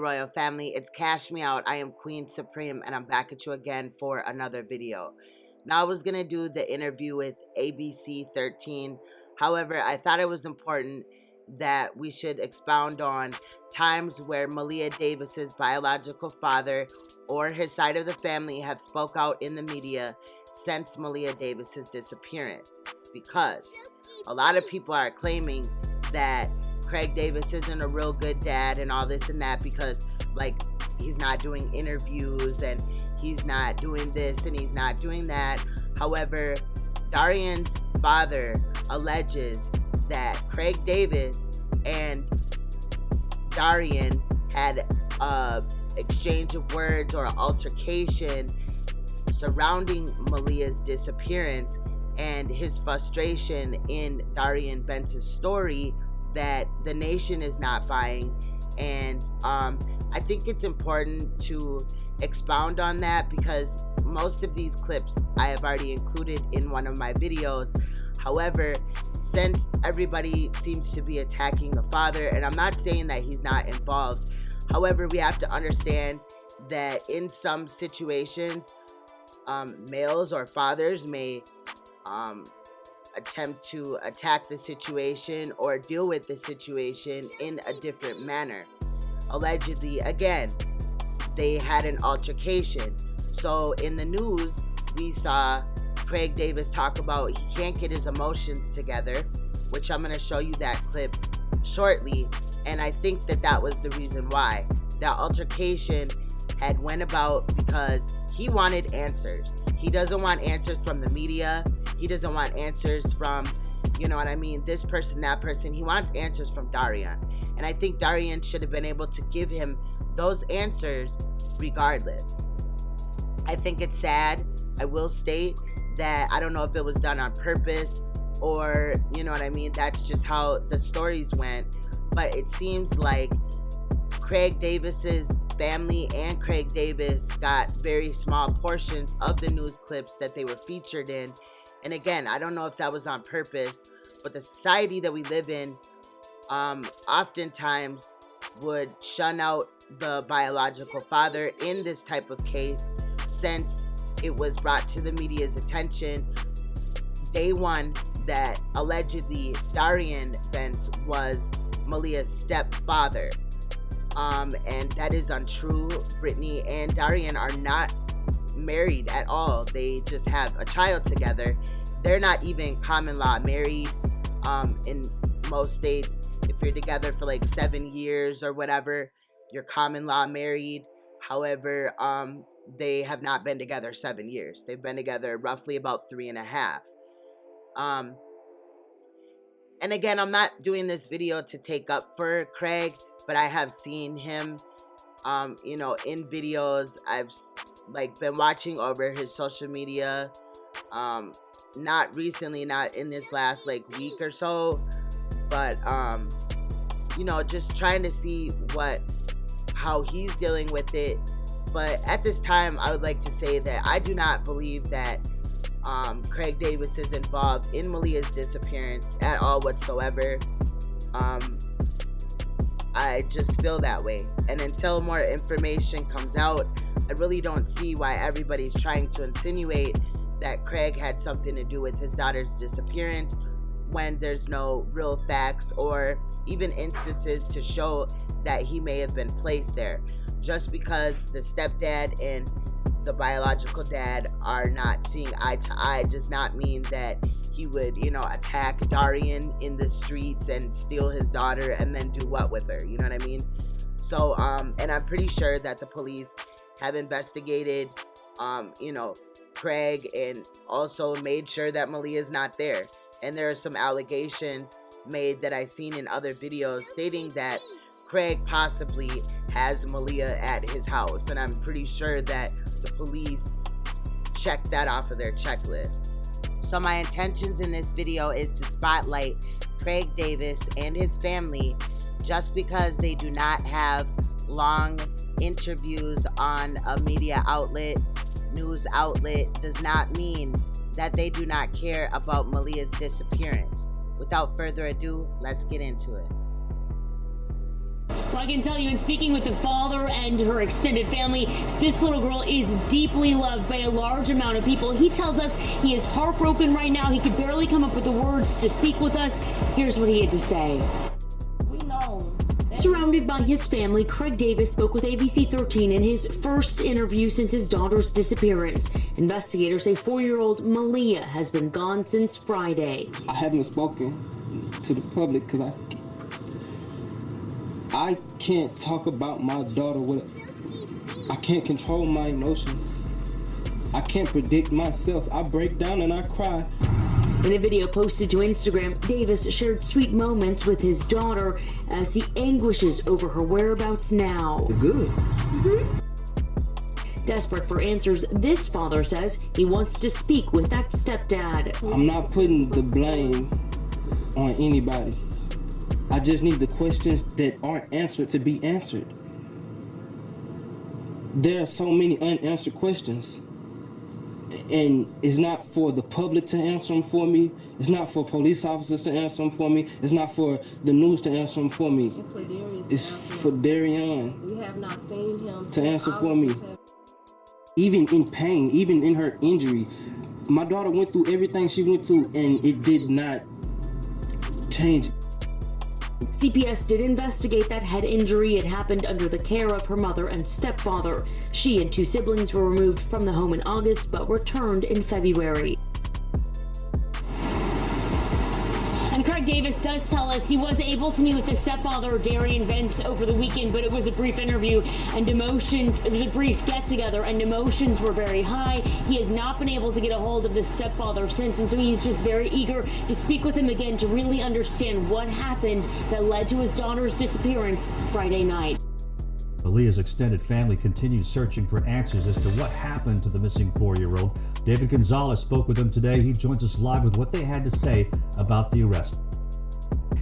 royal family, it's Cash Me Out. I am Queen Supreme, and I'm back at you again for another video. Now, I was going to do the interview with ABC 13. However, I thought it was important that we should expound on times where Maleah Davis's biological father or his side of the family have spoke out in the media since Maleah Davis's disappearance. Because a lot of people are claiming that Craig Davis isn't a real good dad and all this and that because, like, he's not doing interviews and he's not doing this and he's not doing that. However, Darian's father alleges that Craig Davis and Darian had a exchange of words or an altercation surrounding Maleah's disappearance and his frustration in Darian Vence's story that the nation is not buying. And I think it's important to expound on that because most of these clips I have already included in one of my videos. However, since everybody seems to be attacking the father, and I'm not saying that he's not involved, however, we have to understand that in some situations, males or fathers may attempt to attack the situation or deal with the situation in a different manner. Allegedly, again, they had an altercation. So in the news, we saw Craig Davis talk about he can't get his emotions together, which I'm going to show you that clip shortly. And I think that that was the reason why that altercation had went about, because he wanted answers. He doesn't want answers from the media. He doesn't want answers from, you know what I mean, this person, that person. He wants answers from Darian. And I think Darian should have been able to give him those answers regardless. I think it's sad. I will state that I don't know if it was done on purpose or, you know what I mean, that's just how the stories went. But it seems like Craig Davis's family and Craig Davis got very small portions of the news clips that they were featured in. And again, I don't know if that was on purpose, but the society that we live in oftentimes would shun out the biological father in this type of case, since it was brought to the media's attention day one that allegedly Darian Vence was Maleah's stepfather. And that is untrue. Brittany and Darian are not married at all. They just have a child together. They're not even common law married. In most states, if you're together for like 7 years or whatever, you're common law married. However, they have not been together 7 years. They've been together roughly about 3.5. And again, I'm not doing this video to take up for Craig, but I have seen him, you know, in videos. I've like been watching over his social media, not recently, not in this last like week or so, but you know, just trying to see how he's dealing with it. But at this time, I would like to say that I do not believe that Craig Davis is involved in Maleah's disappearance at all whatsoever. I just feel that way. And until more information comes out, I really don't see why everybody's trying to insinuate that Craig had something to do with his daughter's disappearance when there's no real facts or even instances to show that he may have been placed there. Just because the stepdad and the biological dad are not seeing eye to eye does not mean that he would, you know, attack Darian in the streets and steal his daughter and then do what with her, you know what I mean? So, and I'm pretty sure that the police have investigated, you know, Craig and also made sure that Maleah's not there. And there are some allegations made that I've seen in other videos stating that Craig possibly has Maleah at his house. And I'm pretty sure that the police checked that off of their checklist. So my intentions in this video is to spotlight Craig Davis and his family. Just because they do not have long interviews on a media outlet, news outlet, does not mean that they do not care about Maleah's disappearance. Without further ado, let's get into it. Well, I can tell you, in speaking with the father and her extended family, this little girl is deeply loved by a large amount of people. He tells us he is heartbroken right now. He could barely come up with the words to speak with us. Here's what he had to say. We know. Surrounded by his family, Craig Davis spoke with ABC 13 in his first interview since his daughter's disappearance. Investigators say 4-year-old Maleah has been gone since Friday. I haven't spoken to the public because I can't talk about my daughter. I can't control my emotions. I can't predict myself. I break down and I cry. In a video posted to Instagram, Davis shared sweet moments with his daughter as he anguishes over her whereabouts now. Good. Desperate for answers, this father says he wants to speak with that stepdad. I'm not putting the blame on anybody. I just need the questions that aren't answered to be answered. There are so many unanswered questions. And it's not for the public to answer them for me. It's not for police officers to answer them for me. It's not for the news to answer them for me. It's for Darian. We have not seen him to answer for me. Even in pain, even in her injury, my daughter went through everything she went through and it did not change. CPS did investigate that head injury. It happened under the care of her mother and stepfather. She and 2 siblings were removed from the home in August, but returned in February. And Craig Davis does tell us he was able to meet with his stepfather, Darian Vance, over the weekend, but it was a brief interview and it was a brief get-together, and emotions were very high. He has not been able to get a hold of the stepfather since, and so he's just very eager to speak with him again to really understand what happened that led to his daughter's disappearance Friday night. Maleah's extended family continues searching for answers as to what happened to the missing 4-year-old. David Gonzalez spoke with them today. He joins us live with what they had to say about the arrest.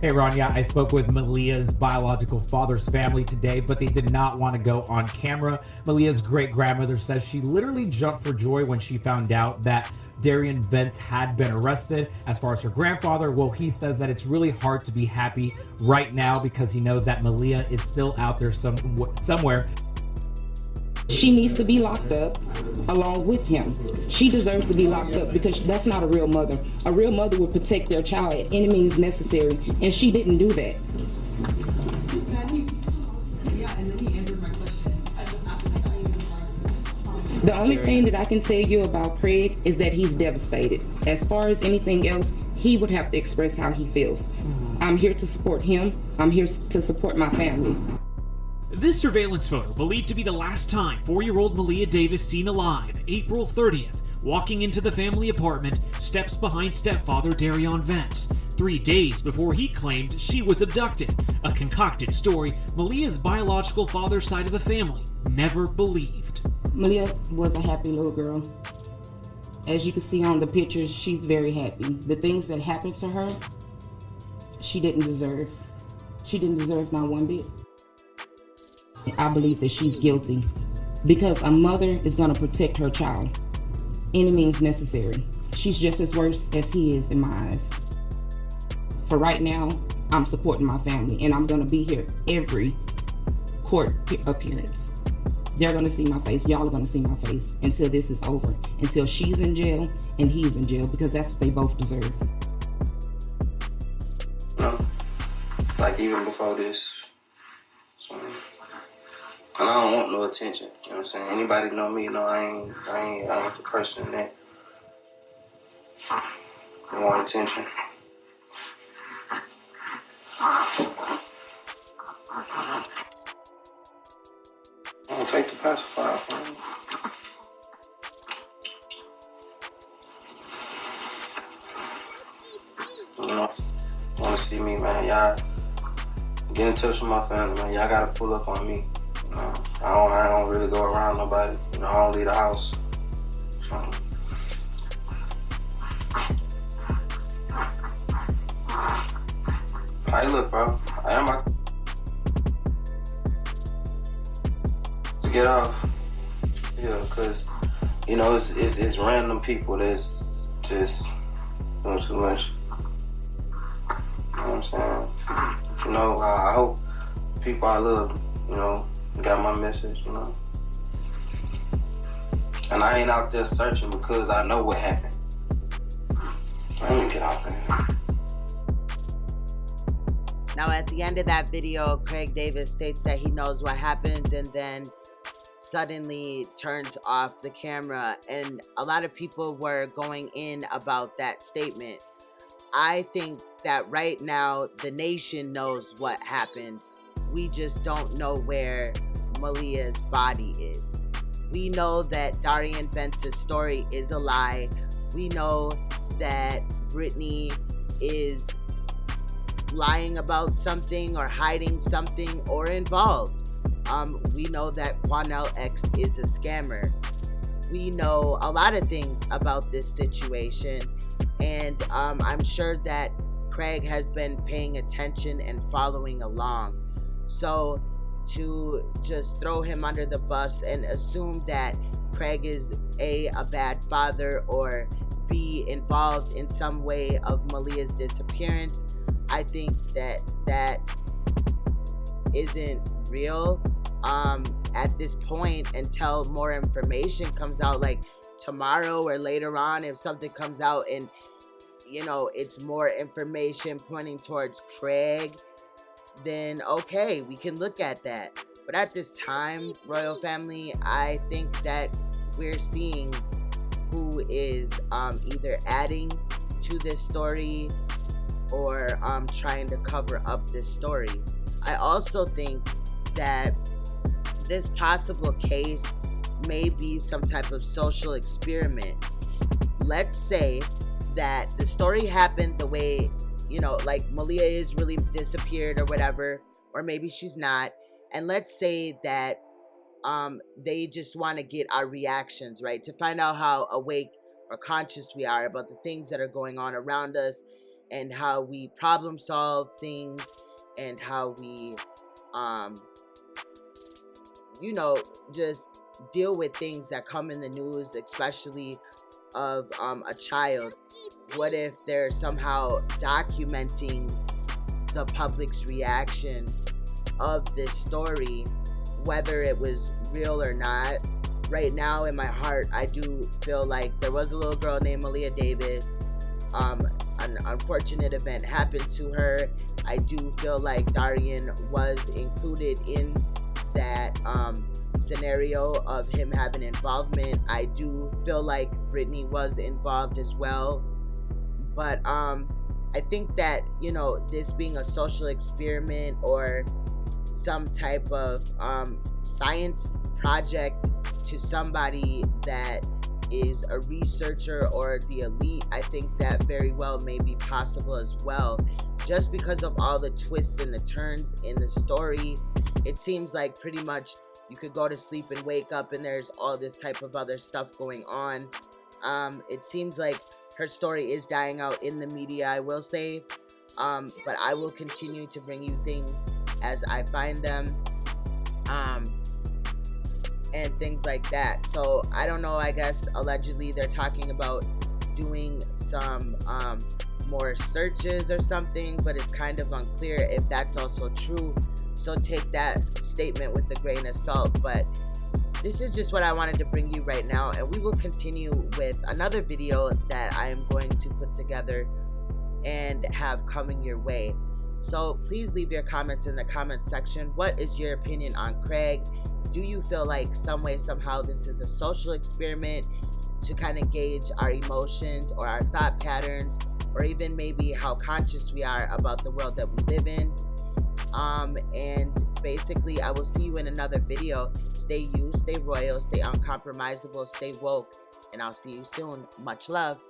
Hey Ron, yeah, I spoke with Maleah's biological father's family today, but they did not want to go on camera. Maleah's great-grandmother says she literally jumped for joy when she found out that Darian Vance had been arrested. As far as her grandfather, well, he says that it's really hard to be happy right now because he knows that Maleah is still out there somewhere. She needs to be locked up along with him. She deserves to be locked up because that's not a real mother. A real mother would protect their child at any means necessary, and she didn't do that. The only thing that I can tell you about Craig is that he's devastated. As far as anything else, he would have to express how he feels. I'm here to support him. I'm here to support my family. This surveillance photo, believed to be the last time 4-year-old Maleah Davis seen alive, April 30th, walking into the family apartment, steps behind stepfather Darian Vance, 3 days before he claimed she was abducted. A concocted story Maleah's biological father's side of the family never believed. Maleah was a happy little girl. As you can see on the pictures, she's very happy. The things that happened to her, she didn't deserve. She didn't deserve not one bit. I believe that she's guilty because a mother is going to protect her child any means necessary. She's just as worse as he is in my eyes. For right now, I'm supporting my family and I'm going to be here every court appearance. They're going to see my face. Y'all are going to see my face until this is over, until she's in jail and he's in jail, because that's what they both deserve. No, like even before this, so. And I don't want no attention, you know what I'm saying? Anybody know me, know I ain't the person that want attention. I'm gonna take the pacifier from me. You know, wanna see me, man, y'all get in touch with my family, man. Y'all gotta pull up on me. You know, I don't really go around nobody. You know, I don't leave the house. So. Hey, look, bro. I am about to get off. Yeah, cause you know it's random people that's just doing too much. You know what I'm saying? You know, I hope people I love, you know, got my message, you know. And I ain't out there searching because I know what happened. I ain't get off in it. Now, at the end of that video, Craig Davis states that he knows what happened and then suddenly turns off the camera. And a lot of people were going in about that statement. I think that right now, the nation knows what happened. We just don't know where Maleah'S body is. We know that Darian Vence's story is a lie. We know that Brittany is lying about something or hiding something or involved. We know that Quanell X is a scammer. We know a lot of things about this situation, and I'm sure that Craig has been paying attention and following along. So to just throw him under the bus and assume that Craig is a bad father or B, involved in some way of Maleah'S disappearance, I think that isn't real at this point until more information comes out, like tomorrow or later on. If something comes out and, you know, it's more information pointing towards Craig, then okay, we can look at that. But at this time, Royal Family, I think that we're seeing who is either adding to this story or trying to cover up this story. I also think that this possible case may be some type of social experiment. Let's say that the story happened the way, you know, like Maleah is really disappeared or whatever, or maybe she's not. And let's say that they just want to get our reactions, right? To find out how awake or conscious we are about the things that are going on around us and how we problem solve things and how we, you know, just deal with things that come in the news, especially of a child. What if they're somehow documenting the public's reaction of this story, whether it was real or not? Right now in my heart, I do feel like there was a little girl named Maleah Davis. An unfortunate event happened to her. I do feel like Darian was included in that scenario of him having involvement. I do feel like Brittany was involved as well. But I think that, you know, this being a social experiment or some type of science project to somebody that is a researcher or the elite, I think that very well may be possible as well. Just because of all the twists and the turns in the story, it seems like pretty much you could go to sleep and wake up and there's all this type of other stuff going on. It seems like her story is dying out in the media, I will say. But I will continue to bring you things as I find them. And things like that. So I don't know, I guess allegedly they're talking about doing some more searches or something, but it's kind of unclear if that's also true. So take that statement with a grain of salt. But this is just what I wanted to bring you right now, and we will continue with another video that I am going to put together and have coming your way. So please leave your comments in the comment section. What is your opinion on Craig? Do you feel like some way, somehow this is a social experiment to kind of gauge our emotions or our thought patterns, or even maybe how conscious we are about the world that we live in? And basically, I will see you in another video. Stay you, stay royal, stay uncompromisable, stay woke, and I'll see you soon. Much love.